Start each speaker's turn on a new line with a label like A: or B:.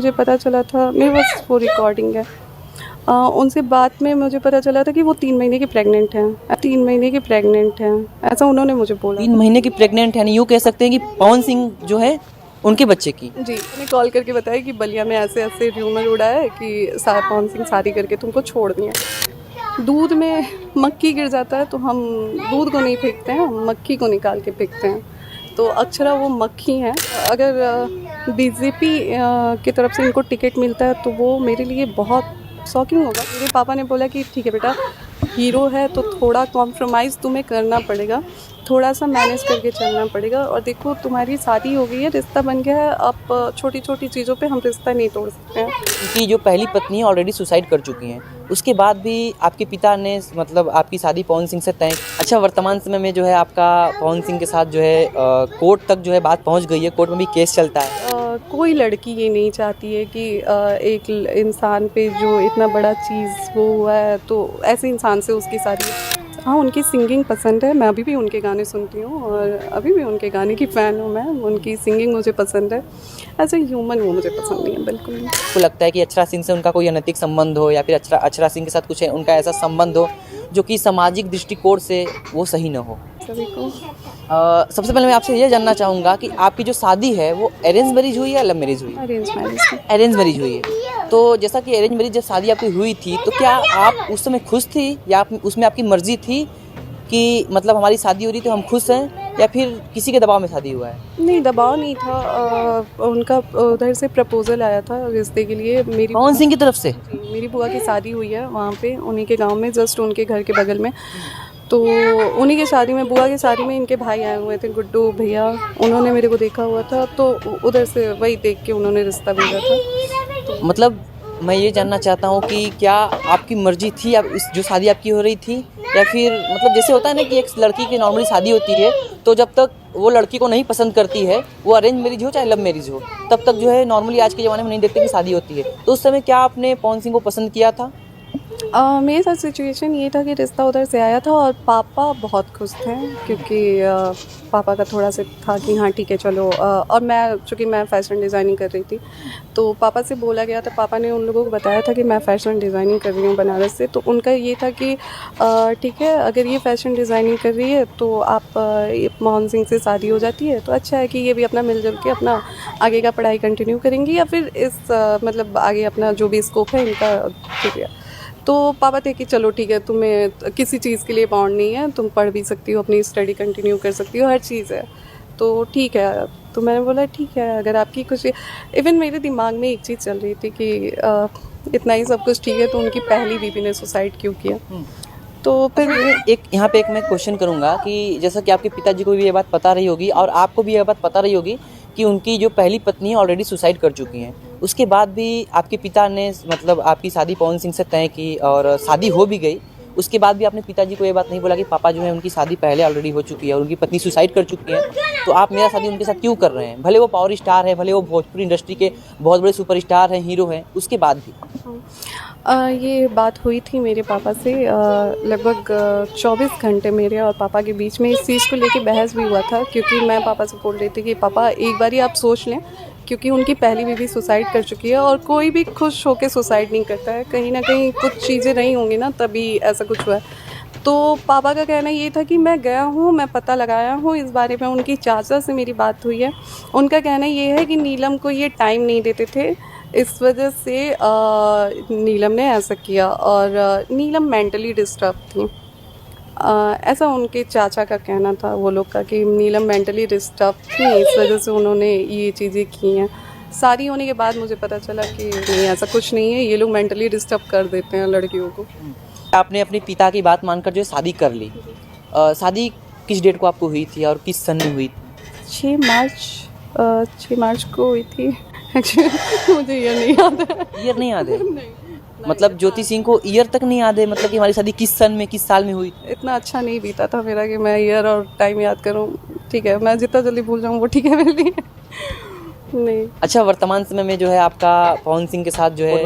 A: मुझे पता चला था, मेरे पास वो रिकॉर्डिंग है। उनसे बात में मुझे पता चला था कि वो 3 महीने की प्रेग्नेंट हैं। 3 महीने की प्रेग्नेंट हैं, ऐसा उन्होंने मुझे बोला।
B: 3 महीने की प्रेग्नेंट है, यूँ कह सकते हैं कि पवन सिंह जो है उनके बच्चे की।
A: जी, उन्हें कॉल करके बताया कि बलिया में ऐसे-ऐसे र्यूमर उड़ा है कि पवन सिंह शादी करके तुमको छोड़ दिए। दूध में मक्खी गिर जाता है तो हम दूध को नहीं फेंकते हैं, हम मक्खी को निकाल के फेंकते हैं। तो अक्षरा वो मक्खी हैं। अगर बीजेपी की तरफ से इनको टिकट मिलता है तो वो मेरे लिए बहुत शॉकिंग होगा। मेरे पापा ने बोला कि ठीक है बेटा, हीरो है तो थोड़ा कॉम्प्रोमाइज़ तुम्हें करना पड़ेगा, थोड़ा सा मैनेज करके चलना पड़ेगा। और देखो तुम्हारी शादी हो गई है, रिश्ता बन गया है, अब छोटी-छोटी चीज़ों पे हम रिश्ता नहीं तोड़ सकते हैं।
B: उनकी जो पहली पत्नी है ऑलरेडी सुसाइड कर चुकी हैं, उसके बाद भी आपके पिता ने मतलब आपकी शादी पवन सिंह से तय। अच्छा, वर्तमान समय में जो है आपका पवन सिंह के साथ जो है कोर्ट तक जो है बात पहुंच गई है, कोर्ट में भी केस चलता है।
A: कोई लड़की ये नहीं चाहती है कि एक इंसान पे जो इतना बड़ा चीज़ वो हुआ है तो ऐसे इंसान से उसकी शादी। हाँ, उनकी सिंगिंग पसंद है, मैं अभी भी उनके गाने सुनती हूँ और अभी भी उनके गाने की फ़ैन हूँ मैं। उनकी सिंगिंग मुझे पसंद है, एज़ ए ह्यूमन वो मुझे पसंद नहीं है बिल्कुल भी।
B: आपको लगता है कि अक्षरा सिंह से उनका कोई अनैतिक संबंध हो या फिर अक्षरा सिंह के साथ कुछ उनका ऐसा संबंध हो जो कि सामाजिक दृष्टिकोण से वो सही न हो?
A: सभी को
B: सबसे पहले मैं आपसे ये जानना चाहूँगा कि आपकी जो शादी है वो अरेंज मैरिज हुई या लव मैरिज हुई?
A: Arrange marriage.
B: अरेंज मैरिज हुई है। तो जैसा कि अरेंज मैरिज जब शादी आपकी हुई थी तो क्या आप उस समय खुश थी या उसमें आपकी मर्जी थी कि मतलब हमारी शादी हो रही तो हम खुश हैं, या फिर किसी के दबाव में शादी हुआ है?
A: नहीं, दबाव नहीं था। उनका उधर से प्रपोज़ल आया था रिश्ते के लिए।
B: पवन सिंह की तरफ से?
A: जी, मेरी बुआ की शादी हुई है वहाँ पे उन्हीं के गांव में, जस्ट उनके घर के बगल में। तो उन्हीं की शादी में, बुआ की शादी में इनके भाई आए हुए थे, गुड्डू भैया। उन्होंने मेरे को देखा हुआ था तो उधर से वही देख के उन्होंने रिश्ता भेजा था।
B: मतलब मैं ये जानना चाहता हूँ कि क्या आपकी मर्जी थी अब इस जो शादी आपकी हो रही थी, या फिर मतलब जैसे होता है ना कि एक लड़की की नॉर्मली शादी होती है तो जब तक वो लड़की को नहीं पसंद करती है, वो अरेंज मैरिज हो चाहे लव मैरिज हो, तब तक जो है नॉर्मली आज के ज़माने में नहीं देखते कि शादी होती है। तो उस समय क्या आपने पवन सिंह को पसंद किया था?
A: मेरे साथ सिचुएशन ये था कि रिश्ता उधर से आया था और पापा बहुत खुश थे क्योंकि पापा का थोड़ा सा था कि हाँ ठीक है चलो। और मैं चूँकि मैं फ़ैशन डिज़ाइनिंग कर रही थी तो पापा से बोला गया था, पापा ने उन लोगों को बताया था कि मैं फ़ैशन डिज़ाइनिंग कर रही हूँ बनारस से। तो उनका ये था कि ठीक है, अगर ये फ़ैशन डिज़ाइनिंग कर रही है तो आप मोहन सिंह से शादी हो जाती है तो अच्छा है कि ये भी अपना मिलजुल के अपना आगे का पढ़ाई कंटिन्यू करेंगी या फिर इस मतलब आगे अपना जो भी स्कोप है इनका ठीक है। तो पापा थे कि चलो ठीक है, तुम्हें किसी चीज़ के लिए बाउंड नहीं है, तुम पढ़ भी सकती हो, अपनी स्टडी कंटिन्यू कर सकती हो, हर चीज़ है तो ठीक है। तो मैंने बोला ठीक है, अगर आपकी कुछ। इवन मेरे दिमाग में एक चीज़ चल रही थी कि इतना ही सब कुछ ठीक है तो उनकी पहली बीवी ने सुसाइड क्यों किया। तो फिर
B: एक यहाँ पे एक मैं क्वेश्चन करूँगा कि जैसा कि आपके पिताजी को भी ये बात पता रही होगी और आपको भी ये बात पता रही होगी कि उनकी जो पहली पत्नी है ऑलरेडी सुसाइड कर चुकी हैं, उसके बाद भी आपके पिता ने मतलब आपकी शादी पवन सिंह से तय की और शादी हो भी गई, उसके बाद भी आपने पिताजी को ये बात नहीं बोला कि पापा जो है उनकी शादी पहले ऑलरेडी हो चुकी है और उनकी पत्नी सुसाइड कर चुकी है, तो आप मेरा शादी उनके साथ क्यों कर रहे हैं? भले वो पावर स्टार है, भले वो भोजपुरी इंडस्ट्री के बहुत बड़े सुपरस्टार हैं, हीरो हैं, उसके बाद भी।
A: ये बात हुई थी मेरे पापा से। लगभग 24 घंटे मेरे और पापा के बीच में इस चीज़ को लेके बहस भी हुआ था क्योंकि मैं पापा से बोल रही थी कि पापा एक बार ही आप सोच लें, क्योंकि उनकी पहली बीवी सुसाइड कर चुकी है और कोई भी खुश होकर सुसाइड नहीं करता है, कहीं ना कहीं कुछ चीज़ें रही होंगी ना तभी ऐसा कुछ हुआ है। तो पापा का कहना ये था कि मैं गया हूँ, मैं पता लगाया हूँ इस बारे में, उनकी चाचा से मेरी बात हुई है। उनका कहना ये है कि नीलम को ये टाइम नहीं देते थे, इस वजह से नीलम ने ऐसा किया और नीलम मेंटली डिस्टर्ब थी। ऐसा उनके चाचा का कहना था वो लोग का कि नीलम मेंटली डिस्टर्ब थी, इस वजह से उन्होंने ये चीज़ें की हैं। शादी होने के बाद मुझे पता चला कि नहीं, ऐसा कुछ नहीं है, ये लोग मेंटली डिस्टर्ब कर देते हैं लड़कियों को।
B: आपने अपने पिता की बात मानकर जो है शादी कर ली। शादी किस डेट को आपको हुई थी और किस सन में हुई थी?
A: 6 मार्च को हुई थी। एक्चुअली मुझे ये नहीं याद है।
B: ईयर नहीं याद है? मतलब ज्योति सिंह को ईयर तक नहीं याद है, मतलब कि हमारी शादी किस सन में किस साल में हुई?
A: इतना अच्छा नहीं बीता था मेरा कि मैं ईयर और टाइम याद करूं। ठीक है, मैं जितना जल्दी भूल जाऊं वो ठीक है मेरे लिए। नहीं।
B: अच्छा, वर्तमान समय में जो है आपका पवन सिंह के साथ जो है